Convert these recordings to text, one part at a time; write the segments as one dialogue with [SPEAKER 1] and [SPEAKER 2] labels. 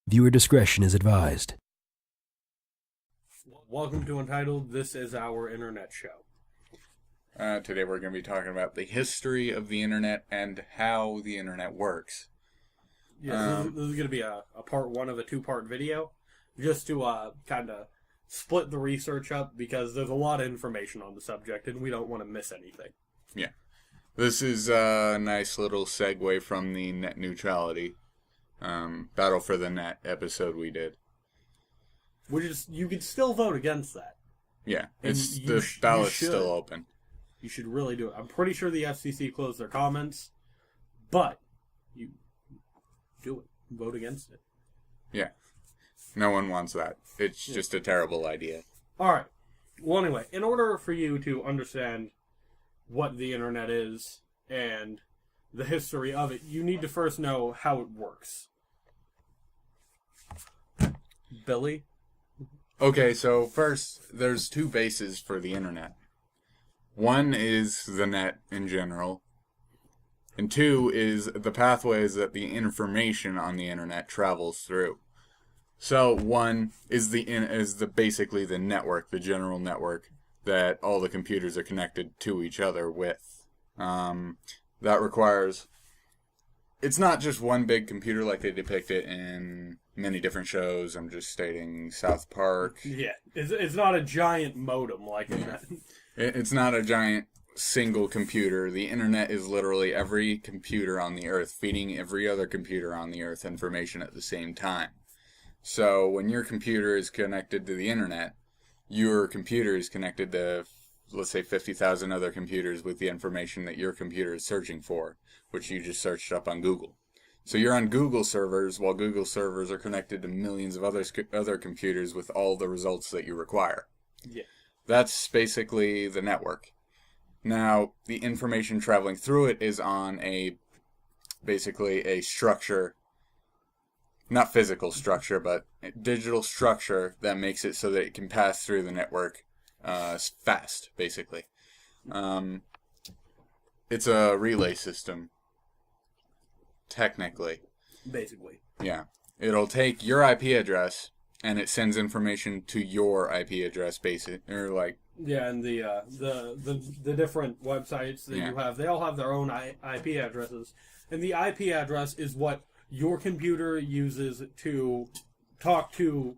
[SPEAKER 1] Viewer discretion is advised.
[SPEAKER 2] Welcome to Untitled. This is our internet show.
[SPEAKER 3] Today we're going to be talking about the history of the internet and how the internet works.
[SPEAKER 2] Yeah, this is going to be a part one of a two-part video, just to kind of split the research up because there's a lot of information on the subject and we don't want to miss anything.
[SPEAKER 3] Yeah. This is a nice little segue from the net neutrality Battle for the Net episode we did.
[SPEAKER 2] Which is, you could still vote against that.
[SPEAKER 3] Yeah,
[SPEAKER 2] And
[SPEAKER 3] the ballot's still open.
[SPEAKER 2] You should really do it. I'm pretty sure the FCC closed their comments, but you do it. Vote against it.
[SPEAKER 3] Yeah. No one wants that. It's just a terrible idea.
[SPEAKER 2] Alright. Well, anyway, in order for you to understand what the internet is and the history of it, you need to first know how it works. Billy?
[SPEAKER 3] Okay, so first, there's two bases for the internet. One is the net in general, and two is the pathways that the information on the internet travels through. So one is basically the network, the general network that all the computers are connected to each other with. That requires, it's not just one big computer like they depict it in many different shows. I'm just stating South Park.
[SPEAKER 2] Yeah, it's not a giant modem like in that.
[SPEAKER 3] It's not a giant single computer. The internet is literally every computer on the earth feeding every other computer on the earth information at the same time. So when your computer is connected to the internet, your computer is connected to, let's say, 50,000 other computers with the information that your computer is searching for, which you just searched up on Google. So you're on Google servers, while Google servers are connected to millions of other computers with all the results that you require.
[SPEAKER 2] Yeah.
[SPEAKER 3] That's basically the network. Now, the information traveling through it is on basically a structure, not physical structure, but a digital structure that makes it so that it can pass through the network fast, basically. It's a relay system, technically.
[SPEAKER 2] Basically.
[SPEAKER 3] Yeah. It'll take your IP address, and it sends information to your IP address,
[SPEAKER 2] Yeah, and the different websites that you have, they all have their own IP addresses, and the IP address is what your computer uses to talk to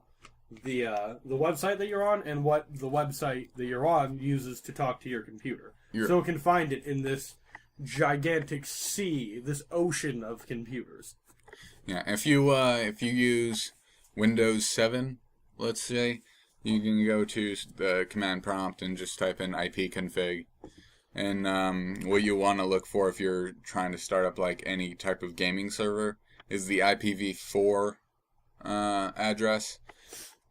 [SPEAKER 2] the website that you're on, and what the website that you're on uses to talk to your computer. So it can find it in this gigantic sea, this ocean of computers.
[SPEAKER 3] Yeah, if you use Windows 7, let's say, you can go to the command prompt and just type in ipconfig. And what you want to look for if you're trying to start up like any type of gaming server is the IPv4 address,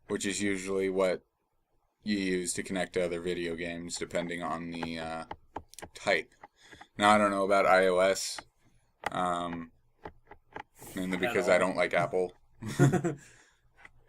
[SPEAKER 3] which is usually what you use to connect to other video games, depending on the type. Now, I don't know about iOS, mainly because I don't like Apple.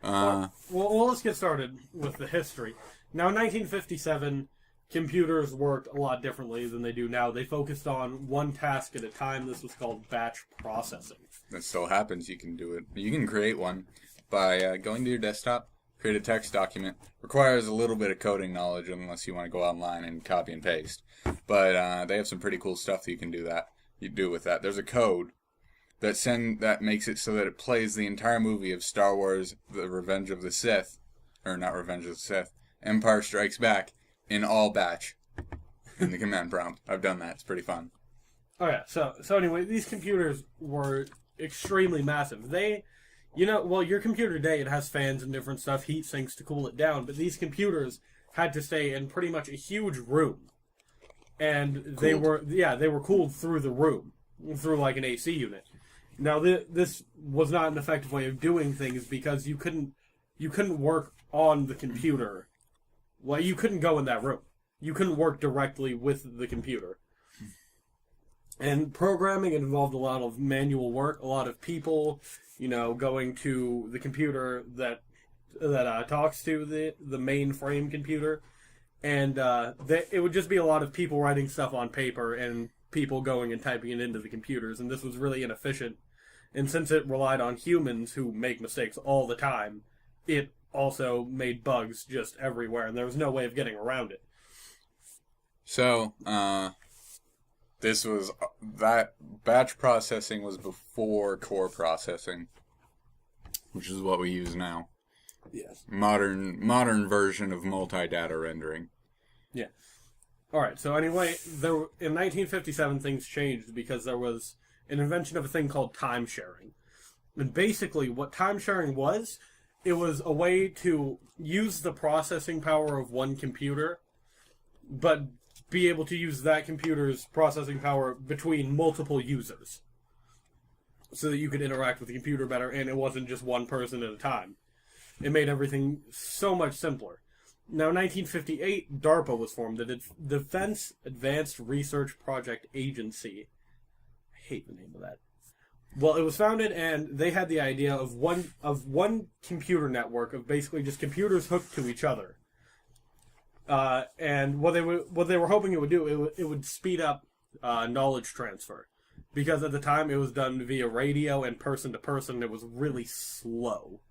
[SPEAKER 2] Well, let's get started with the history. Now, in 1957, computers worked a lot differently than they do now. They focused on one task at a time. This was called batch processing.
[SPEAKER 3] That still happens. You can do it. You can create one by going to your desktop, create a text document. Requires a little bit of coding knowledge unless you want to go online and copy and paste. But they have some pretty cool stuff that you can do with that. There's a code that makes it so that it plays the entire movie of Star Wars: The Revenge of the Sith, or not Revenge of the Sith, Empire Strikes Back, in all batch in the command prompt. I've done that. It's pretty fun.
[SPEAKER 2] Oh yeah. So anyway, these computers were extremely massive. Your computer today, it has fans and different stuff, heat sinks to cool it down, but these computers had to stay in pretty much a huge room. And they were cooled through the room, through like an AC unit. Now, this was not an effective way of doing things because you couldn't work on the computer. Well, you couldn't go in that room. You couldn't work directly with the computer. And programming involved a lot of manual work, a lot of people, going to the computer that talks to the mainframe computer. And it would just be a lot of people writing stuff on paper and people going and typing it into the computers. And this was really inefficient. And since it relied on humans who make mistakes all the time, it also made bugs just everywhere, and there was no way of getting around it.
[SPEAKER 3] So, this was, that batch processing was before core processing, which is what we use now.
[SPEAKER 2] Yes.
[SPEAKER 3] Modern version of multi-data rendering.
[SPEAKER 2] Yeah. All right. So anyway, in 1957 things changed because there was an invention of a thing called time sharing. And basically what time sharing was, it was a way to use the processing power of one computer, but be able to use that computer's processing power between multiple users. So that you could interact with the computer better, and it wasn't just one person at a time. It made everything so much simpler. Now, in 1958, DARPA was formed, the Defense Advanced Research Project Agency. I hate the name of that. Well, it was founded, and they had the idea of one computer network of basically just computers hooked to each other. And what they were hoping it would do, it would speed up knowledge transfer, because at the time it was done via radio and person to person. It was really slow.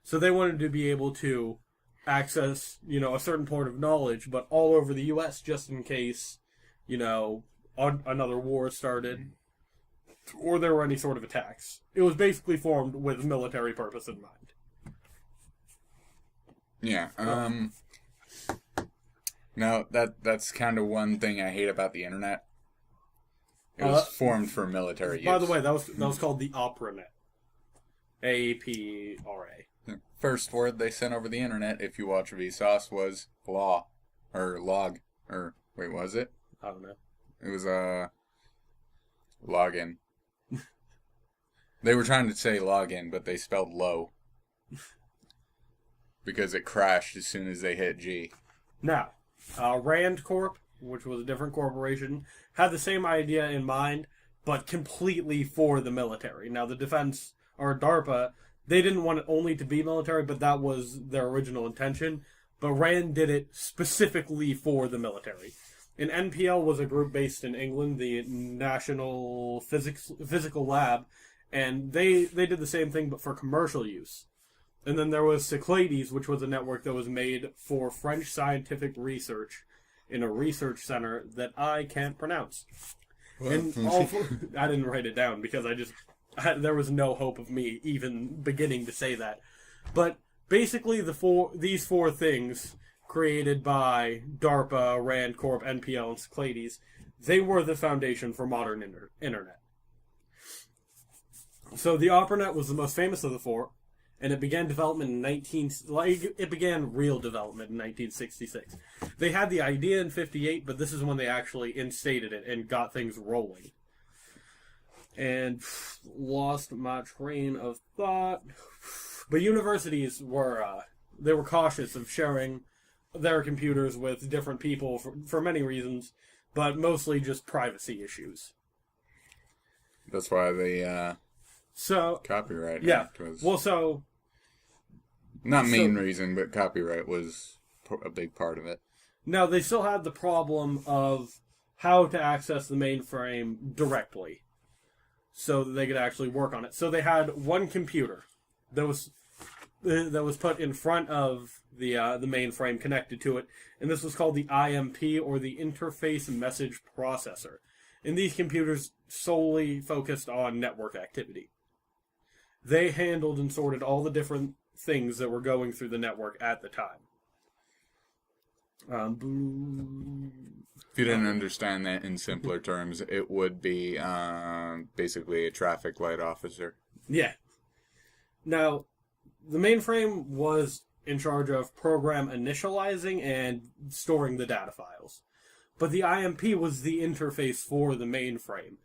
[SPEAKER 2] So they wanted to be able to access, a certain part of knowledge, but all over the U.S. just in case, another war started, or there were any sort of attacks. It was basically formed with military purpose in mind.
[SPEAKER 3] Yeah. Now that's kind of one thing I hate about the internet. It was formed for military use.
[SPEAKER 2] By the way, that was called the APRANET. APRA.
[SPEAKER 3] First word they sent over the internet, if you watch Vsauce, was law. Or log. Or, wait, was it?
[SPEAKER 2] I don't know.
[SPEAKER 3] It was, login. They were trying to say login, but they spelled low. Because it crashed as soon as they hit G.
[SPEAKER 2] Now, Rand Corp, which was a different corporation, had the same idea in mind, but completely for the military. Now, the defense, or DARPA, they didn't want it only to be military, but that was their original intention. But Rand did it specifically for the military. And NPL was a group based in England, the National Physical Lab, and they did the same thing, but for commercial use. And then there was Cyclades, which was a network that was made for French scientific research in a research center that I can't pronounce.
[SPEAKER 3] Well,
[SPEAKER 2] And I didn't write it down because there was no hope of me even beginning to say that. But basically, these four things created by DARPA, Rand Corp, NPL, and Cyclades, they were the foundation for modern internet. So the ARPANET was the most famous of the four, and it began development in it began real development in 1966. They had the idea in 58, but this is when they actually instated it and got things rolling. And lost my train of thought. But universities were cautious of sharing their computers with different people for many reasons, but mostly just privacy issues.
[SPEAKER 3] That's why the Copyright Act was...
[SPEAKER 2] Well, so...
[SPEAKER 3] Not main reason, but copyright was a big part of it.
[SPEAKER 2] Now, they still had the problem of how to access the mainframe directly, so that they could actually work on it. So they had one computer that was put in front of the mainframe connected to it, and this was called the IMP, or the Interface Message Processor. And these computers solely focused on network activity. They handled and sorted all the different things that were going through the network at the time.
[SPEAKER 3] If you didn't understand that in simpler terms, it would be basically a traffic light officer.
[SPEAKER 2] Yeah. Now, the mainframe was in charge of program initializing and storing the data files. But the IMP was the interface for the mainframe.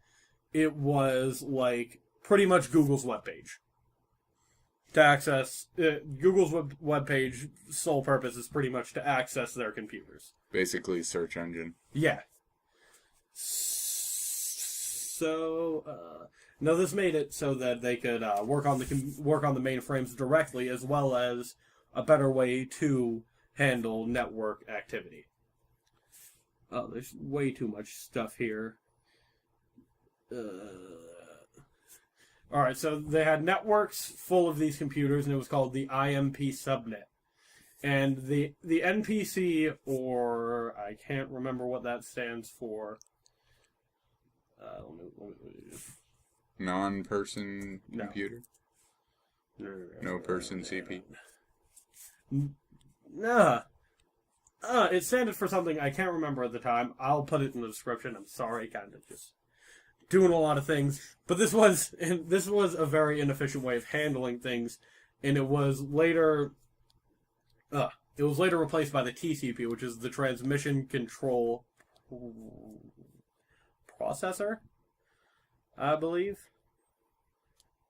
[SPEAKER 2] It was like pretty much Google's webpage. To access Google's webpage, sole purpose is pretty much to access their computers.
[SPEAKER 3] Basically, search engine.
[SPEAKER 2] Yeah. So now this made it so that they could work on the mainframes directly, as well as a better way to handle network activity. Oh, there's way too much stuff here. All right, so they had networks full of these computers, and it was called the IMP subnet. And the NPC, or I can't remember what that stands for.
[SPEAKER 3] Non-person
[SPEAKER 2] No.
[SPEAKER 3] computer? No person CP?
[SPEAKER 2] Nah. It standed for something I can't remember at the time. I'll put it in the description. I'm sorry, kind of just doing a lot of things. But this was a very inefficient way of handling things, and it was later replaced by the TCP, which is the Transmission Control Processor, I believe,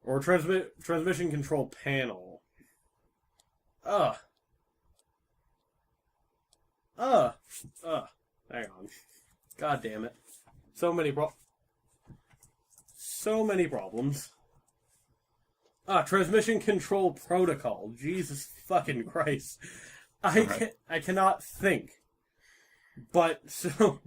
[SPEAKER 2] or Transmission Control Panel. Hang on. God damn it. So many problems. Transmission Control Protocol. Jesus fucking Christ. I cannot think. But, so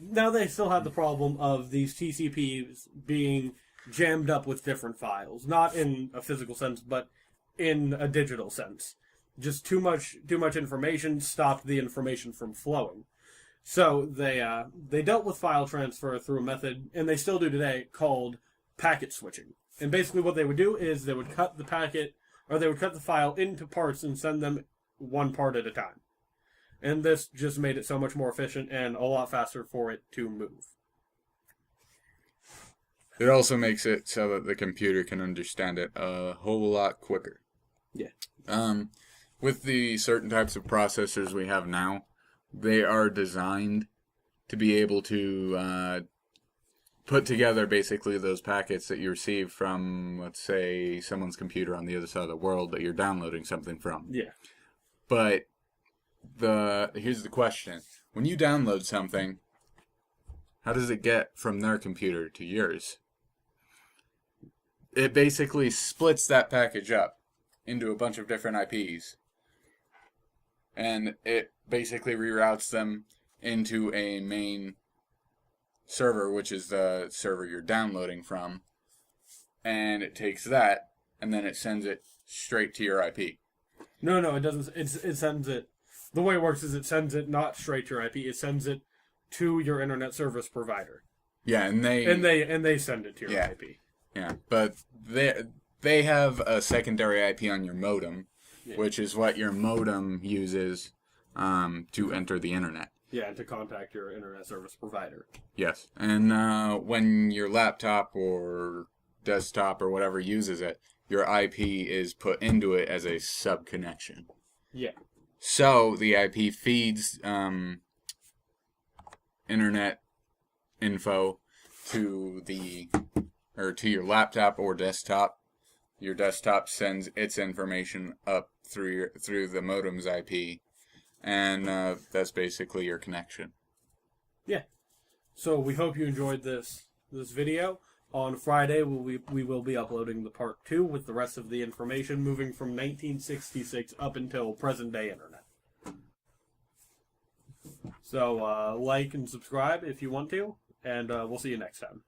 [SPEAKER 2] now they still have the problem of these TCPs being jammed up with different files. Not in a physical sense, but in a digital sense. Just too much information stopped the information from flowing. So they dealt with file transfer through a method, and they still do today, called packet switching. And basically what they would do is they would cut the packet, or they would cut the file into parts and send them one part at a time. And this just made it so much more efficient and a lot faster for it to move.
[SPEAKER 3] It also makes it so that the computer can understand it a whole lot quicker.
[SPEAKER 2] Yeah.
[SPEAKER 3] With the certain types of processors we have now, they are designed to be able to put together basically those packets that you receive from, let's say, someone's computer on the other side of the world that you're downloading something from.
[SPEAKER 2] Yeah.
[SPEAKER 3] But here's the question. When you download something, how does it get from their computer to yours? It basically splits that package up into a bunch of different IPs. And it basically reroutes them into a main server, which is the server you're downloading from. And it takes that, and then it sends it straight to your IP.
[SPEAKER 2] No, it doesn't. It sends it. The way it works is it sends it not straight to your IP. It sends it to your internet service provider.
[SPEAKER 3] Yeah, and they
[SPEAKER 2] send it to your IP.
[SPEAKER 3] Yeah, but they have a secondary IP on your modem, which is what your modem uses to enter the internet.
[SPEAKER 2] Yeah, and to contact your internet service provider.
[SPEAKER 3] Yes, and when your laptop or desktop or whatever uses it, your IP is put into it as a sub-connection.
[SPEAKER 2] Yeah.
[SPEAKER 3] So the IP feeds internet info to your laptop or desktop. Your desktop sends its information up through the modem's IP, and that's basically your connection.
[SPEAKER 2] Yeah. So we hope you enjoyed this video. On Friday, we will be uploading the part 2 with the rest of the information, moving from 1966 up until present-day internet. So like and subscribe if you want to, and we'll see you next time.